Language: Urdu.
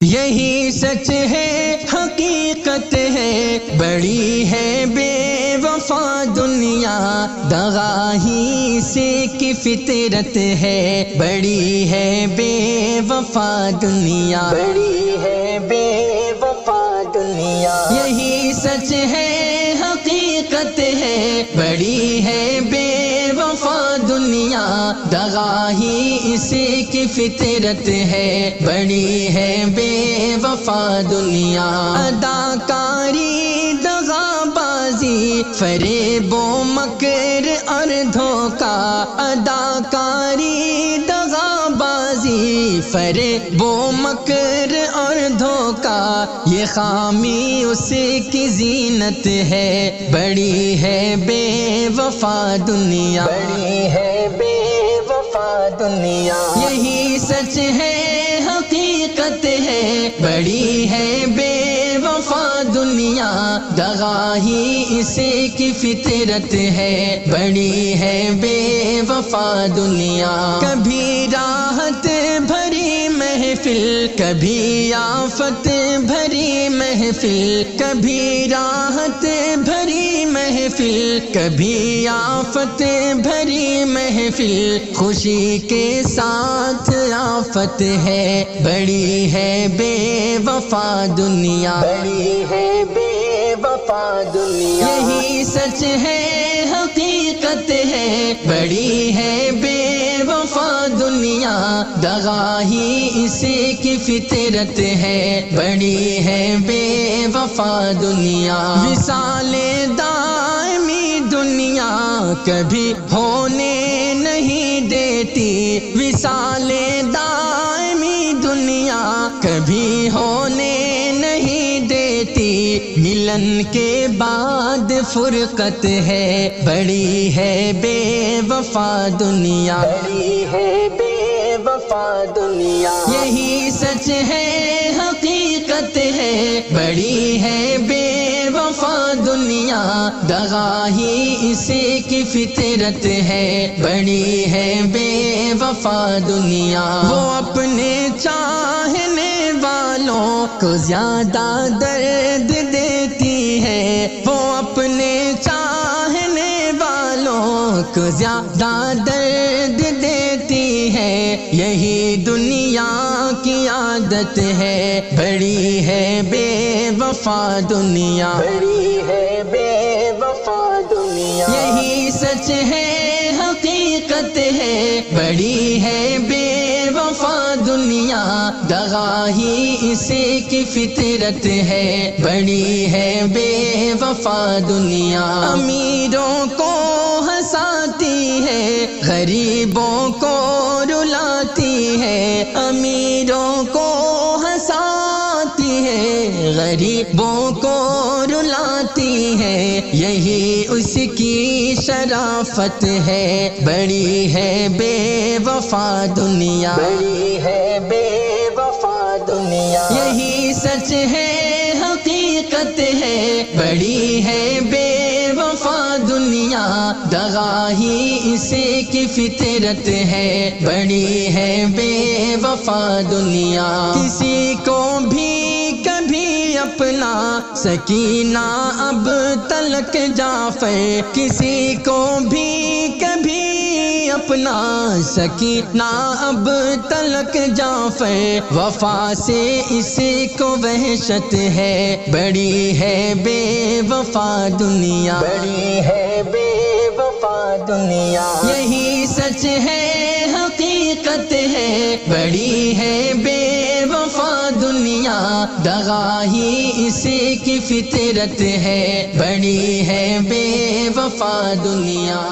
یہی سچ ہے، حقیقت ہے، بڑی ہے بے وفا دنیا، دغا ہی سے کی فطرت ہے، بڑی ہے بے وفا دنیا، بڑی ہے بے وفا دنیا۔ یہی سچ ہے، حقیقت ہے، بڑی ہے بے وفا دنیا، دغا ہی اسے کی فطرت ہے، بڑی ہے بے وفا دنیا۔ اداکاری، دغا بازی، فریب و مکر اور دھوکا، اداکاری، دغا بازی، فریب و مکر اور دھوکا، یہ خامی اس کی زینت ہے، بڑی ہے بے وفا دنیا، بڑی ہے بے وفا دنیا۔ یہی سچ ہے، حقیقت ہے، بڑی ہے بے وفا دنیا، دغا ہی اسے کی فطرت ہے، بڑی ہے بے وفا دنیا۔ کبھی راحت بھری محفل، کبھی آفت بھری محفل، کبھی راحت بھری محفل، کبھی آفت بھری محفل، خوشی کے ساتھ آفت ہے، بڑی ہے بے وفا دنیا، بڑی ہے بے وفا دنیا۔ یہی سچ ہے، حقیقت ہے، بڑی ہے بے وفا دنیا، دغا ہی اسے کی فطرت ہے، بڑی ہے بے وفا دنیا۔ وصال دائمی دنیا کبھی ہونے نہیں دیتی، وصال دائمی دنیا کبھی ہونے نہیں دیتی، ملن کے بعد فرقت ہے، بڑی ہے بے وفا دنیا، بڑی ہے بے وفا دنیا۔ یہی سچ ہے، حقیقت ہے، بڑی ہے بے وفا دنیا، دغا ہی اسے کی فطرت ہے، بڑی ہے بے وفا دنیا۔ وہ اپنے چاہنے والوں کو زیادہ درد دیتی ہے، وہ اپنے چاہنے والوں کو زیادہ درد دیتی ہے، یہی دنیا کی عادت ہے، بڑی ہے بے وفا دنیا، بڑی ہے بے وفا دنیا۔ یہی سچ ہے، حقیقت ہے، بڑی ہے بے وفا دنیا، دغا ہی اسے کی فطرت ہے، بڑی ہے بے وفا دنیا۔ امیروں کو ہنساتی ہے، غریبوں کو رلاتی ہے، امیروں کو ہنساتی ہے، غریبوں کو رلاتی ہے، یہی اس کی شرافت ہے، بڑی ہے بے وفا دنیا، بڑی ہے بے وفا دنیا۔ یہی سچ ہے، حقیقت ہے، بڑی ہے بے وفا دنیا، دغا ہی اسے کی فطرت ہے، بڑی ہے بے وفا دنیا۔ کسی کو بھی کبھی اپنا سکینہ اب تلک جعفر، کسی کو بھی کبھی اپنا سکینہ اب تلک جعفر، وفا سے اسے کو وحشت ہے، بڑی ہے بے وفا دنیا، بڑی ہے بے وفا دنیا۔ یہی سچ ہے، حقیقت ہے، بڑی ہے بے وفا دنیا، دغا ہی اسے کی فطرت ہے، بڑی ہے بے وفا دنیا۔